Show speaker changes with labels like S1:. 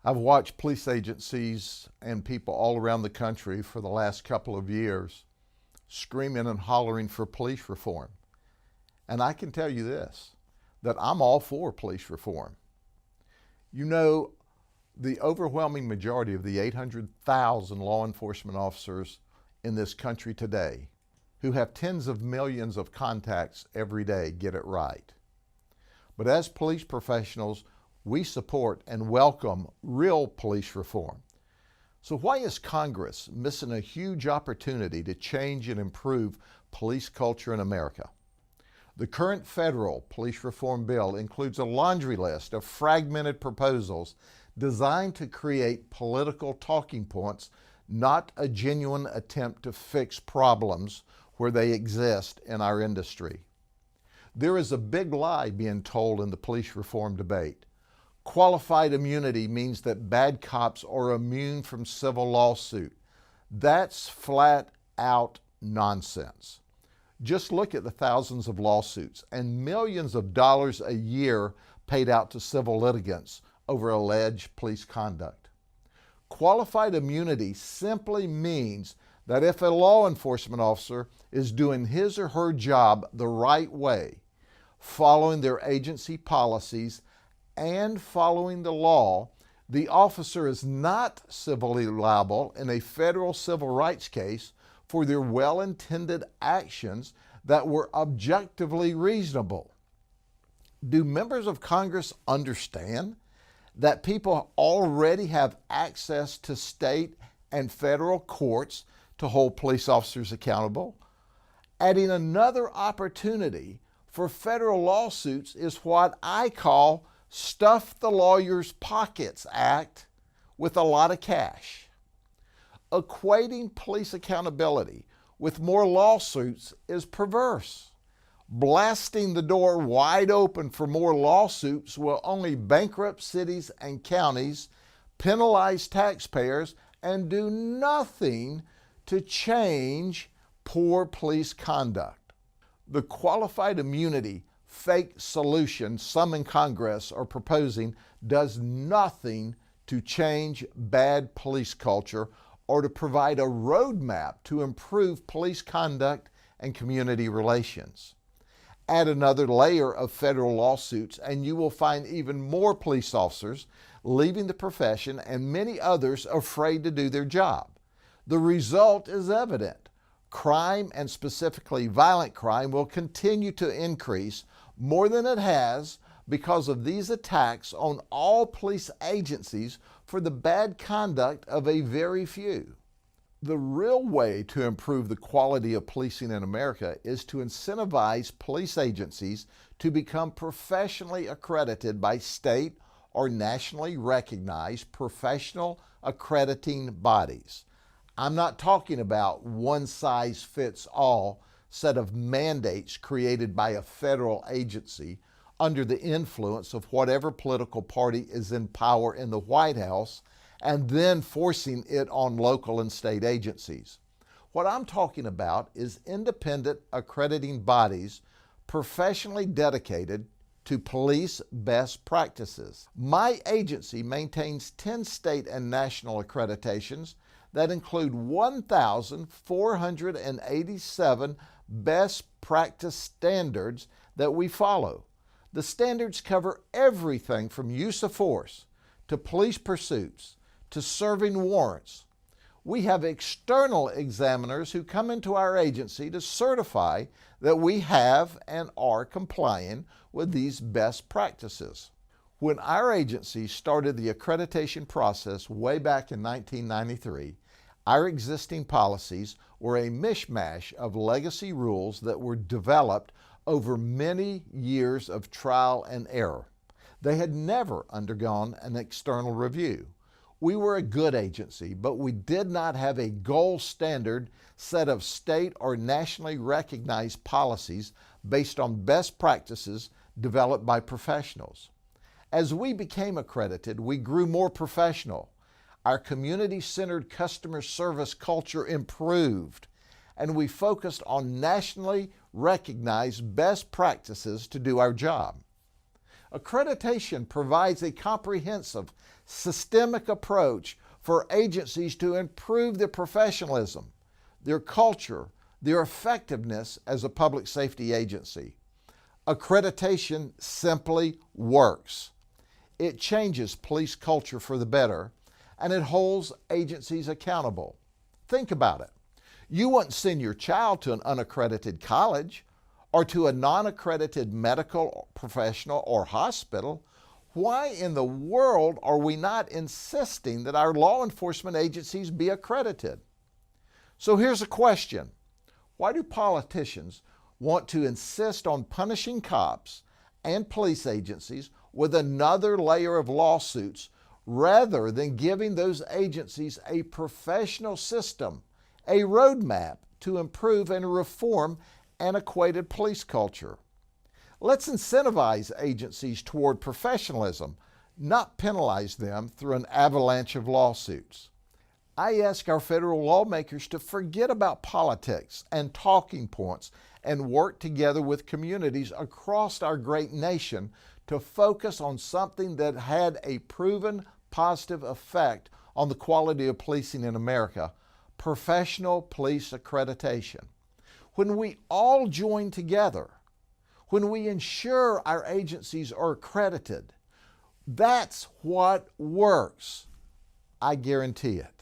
S1: I've watched police agencies and people all around the country for the last couple of years screaming and hollering for police reform. And I can tell you this, that I'm all for police reform. You know, the overwhelming majority of the 800,000 law enforcement officers in this country today, who have tens of millions of contacts every day, get it right. But as police professionals, we support and welcome real police reform. So why is Congress missing a huge opportunity to change and improve police culture in America? The current federal police reform bill includes a laundry list of fragmented proposals designed to create political talking points, not a genuine attempt to fix problems where they exist in our industry. There is a big lie being told in the police reform debate. Qualified immunity means that bad cops are immune from civil lawsuit. That's flat out nonsense. Just look at the thousands of lawsuits and millions of dollars a year paid out to civil litigants over alleged police conduct. Qualified immunity simply means that if a law enforcement officer is doing his or her job the right way, following their agency policies and following the law, the officer is not civilly liable in a federal civil rights case for their well-intended actions that were objectively reasonable. Do members of Congress understand that people already have access to state and federal courts to hold police officers accountable? Adding another opportunity for federal lawsuits is what I call Stuff the Lawyer's Pockets Act with a lot of cash. Equating police accountability with more lawsuits is perverse. Blasting the door wide open for more lawsuits will only bankrupt cities and counties, penalize taxpayers, and do nothing to change poor police conduct. The qualified immunity fake solution some in Congress are proposing does nothing to change bad police culture or to provide a roadmap to improve police conduct and community relations. Add another layer of federal lawsuits and you will find even more police officers leaving the profession and many others afraid to do their job. The result is evident. Crime, and specifically violent crime, will continue to increase more than it has because of these attacks on all police agencies for the bad conduct of a very few. The real way to improve the quality of policing in America is to incentivize police agencies to become professionally accredited by state or nationally recognized professional accrediting bodies. I'm not talking about one-size-fits-all set of mandates created by a federal agency under the influence of whatever political party is in power in the White House and then forcing it on local and state agencies. What I'm talking about is independent accrediting bodies professionally dedicated to police best practices. My agency maintains 10 state and national accreditations that include 1,487 best practice standards that we follow. The standards cover everything from use of force to police pursuits to serving warrants. We have external examiners who come into our agency to certify that we have and are complying with these best practices. When our agency started the accreditation process way back in 1993, our existing policies were a mishmash of legacy rules that were developed over many years of trial and error. They had never undergone an external review. We were a good agency, but we did not have a gold standard set of state or nationally recognized policies based on best practices developed by professionals. As we became accredited, we grew more professional. Our community-centered customer service culture improved, and we focused on nationally recognized best practices to do our job. Accreditation provides a comprehensive, systemic approach for agencies to improve their professionalism, their culture, their effectiveness as a public safety agency. Accreditation simply works. It changes police culture for the better, and it holds agencies accountable. Think about it. You wouldn't send your child to an unaccredited college or to a non-accredited medical professional or hospital. Why in the world are we not insisting that our law enforcement agencies be accredited? So here's a question. Why do politicians want to insist on punishing cops and police agencies with another layer of lawsuits rather than giving those agencies a professional system, a roadmap to improve and reform antiquated police culture? Let's incentivize agencies toward professionalism, not penalize them through an avalanche of lawsuits. I ask our federal lawmakers to forget about politics and talking points and work together with communities across our great nation to focus on something that had a proven positive effect on the quality of policing in America: professional police accreditation. When we all join together, when we ensure our agencies are accredited, that's what works. I guarantee it.